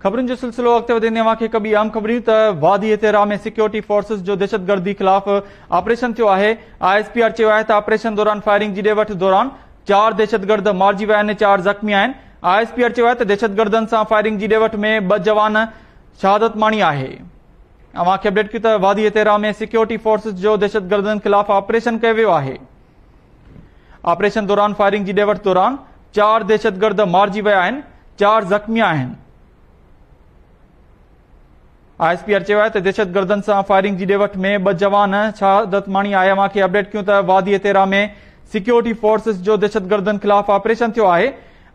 खबरुनि जो सिलसिलो अॻिते वधंदे अव्हांखे हिकु ॿी आम ख़बरूं त वादी तेरह में सिक्योरिटी फोर्सिस जो दहशतगर्दी ख़िलाफ़ ऑपरेशन थियो आहे। ISPR चयो आहे त ऑपरेशन दौरान फायरिंग जी ॾे वठि दौरान 4 दहशतगर्द मारिजी विया आहिनि, 4 ज़ख़्मी आहिनि। ISPR चयो आहे त दहशतगर्दनि सां फायरिंग जी ॾे वठि में 2 जवान शहादत माणी आहे। अव्हांखे अपडेट कयूं त वादी तेरह में सिक्योरिटी फोर्सिस जो दहशतगर्दनि ख़िलाफ़ ऑपरेशन कयो वियो आहे। ऑपरेशन दौरान फायरिंग जी ॾे वठि दौरान 4 दहशतगर्द मारिजी विया आहिनि, 4 ज़ख़्मी आहिनि। ISPR चयो आहे त दहशतगर्दनि सां फायरिंग जी ॾे वठि में 2 जवान शहादत माणी आहे। अव्हांखे अपडेट कयूं त वादी तेरह में सिक्योरिटी फोर्सिस जो दहशतगर्दनि ख़िलाफ़ ऑपरेशन थियो आहे।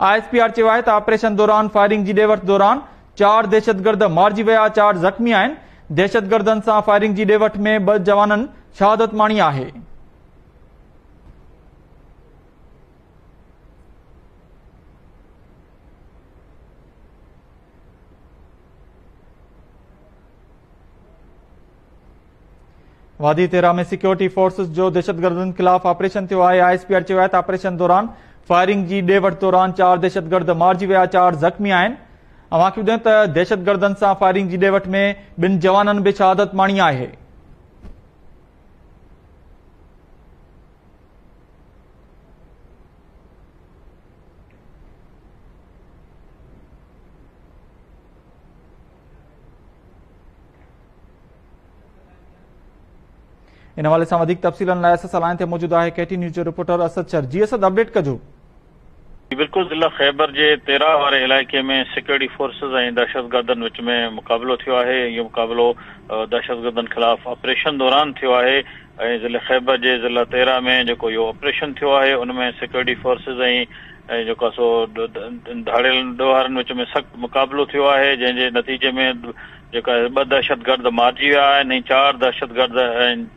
ISPR चयो आहे त ऑपरेशन दौरान फायरिंग जी ॾे वठि दौरान 4 दहशतगर्द मारिजी विया, 4 ज़ख़्मी आहिनि। दहशतगर्दनि सां फायरिंग जी ॾे वठि में 2 जवाननि शहादत माणी आहे। वादी तेरह में सिक्योरिटी फोर्सिस जो दहशतगर्दनि ख़िलाफ़ ऑपरेशन थियो आहे। ISPR चयो आहे त ऑपरेशन दौरान फायरिंग जी ॾे वठि दौरान 4 दहशतगर्द मारिजी विया, 4 ज़ख़्मी आहिनि। अव्हांखे ॿुधायूं त दहशतगर्दनि सां फायरिंग जी ॾे वठि में 2 जवाननि बि शहादत माणी आहे। इन हवाले सां वधीक तफ़सीलनि लाइ असां सां लाइन ते मौजूद आहे KT न्यूज़ जो रिपोर्टर असद शर। जी असद, अपडेट कजो। बिल्कुल ज़िला ख़ैबर जे तेरह वारे इलाइक़े में सिक्योरिटी फोर्सिस ऐं दहशतगर्दनि विच में मुक़ाबिलो थियो आहे। इहो मुक़ाबिलो दहशतगर्दनि ख़िलाफ़ ऑपरेशन दौरान थियो आहे ऐं ज़िला ख़ैबर जे ज़िला तेरह में जेको इहो ऑपरेशन थियो आहे उनमें सिक्योरिटी फोर्सिस ऐं जेको सो धाड़ियल ॾोहारनि विच में सख़्तु मुक़ाबिलो थियो आहे, जंहिंजे नतीजे में जेका 2 दहशतगर्द मारिजी विया आहिनि ऐं 4 दहशतगर्द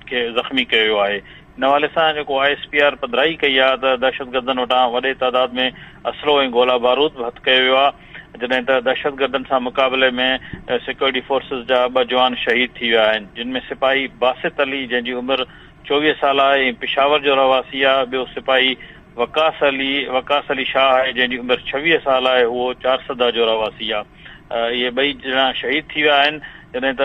खे ज़ख़्मी कयो वियो आहे। इन हवाले सां जेको ISPR पधराई कई आहे त दहशतगर्दनि वटां वॾे तादाद में असलो ऐं गोला बारूद बि हथु कयो वियो आहे, जॾहिं त दहशतगर्दनि सां मुक़ाबले में सिक्योरिटी फोर्सिस जा 2 जवान शहीद थी विया आहिनि, जिन में सिपाही बासित अली जंहिंजी उमिरि 24 साल आहे ऐं पिशावर जो रवासी आहे। ॿियो सिपाही वकास अली शाह आहे जंहिंजी उमिरि 26 साल आहे, उहो 4सदा जो रवासी आहे। इहे 2 ॼणा शहीद थी विया आहिनि, जॾहिं त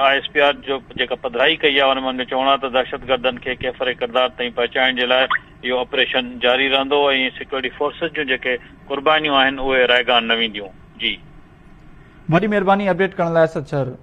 ISPR जो जेका पधराई कई आहे हुन में चवणो आहे त दहशतगर्दनि खे कैफ़रे किरदार ताईं पहुचाइण जे लाइ इहो ऑपरेशन जारी रहंदो ऐं सिक्योरिटी फोर्सिस जूं जेके कुर्बानियूं आहिनि उहे रायगान न वेंदियूं। जी, वॾी महिरबानी अपडेट करण लाइ असद शर।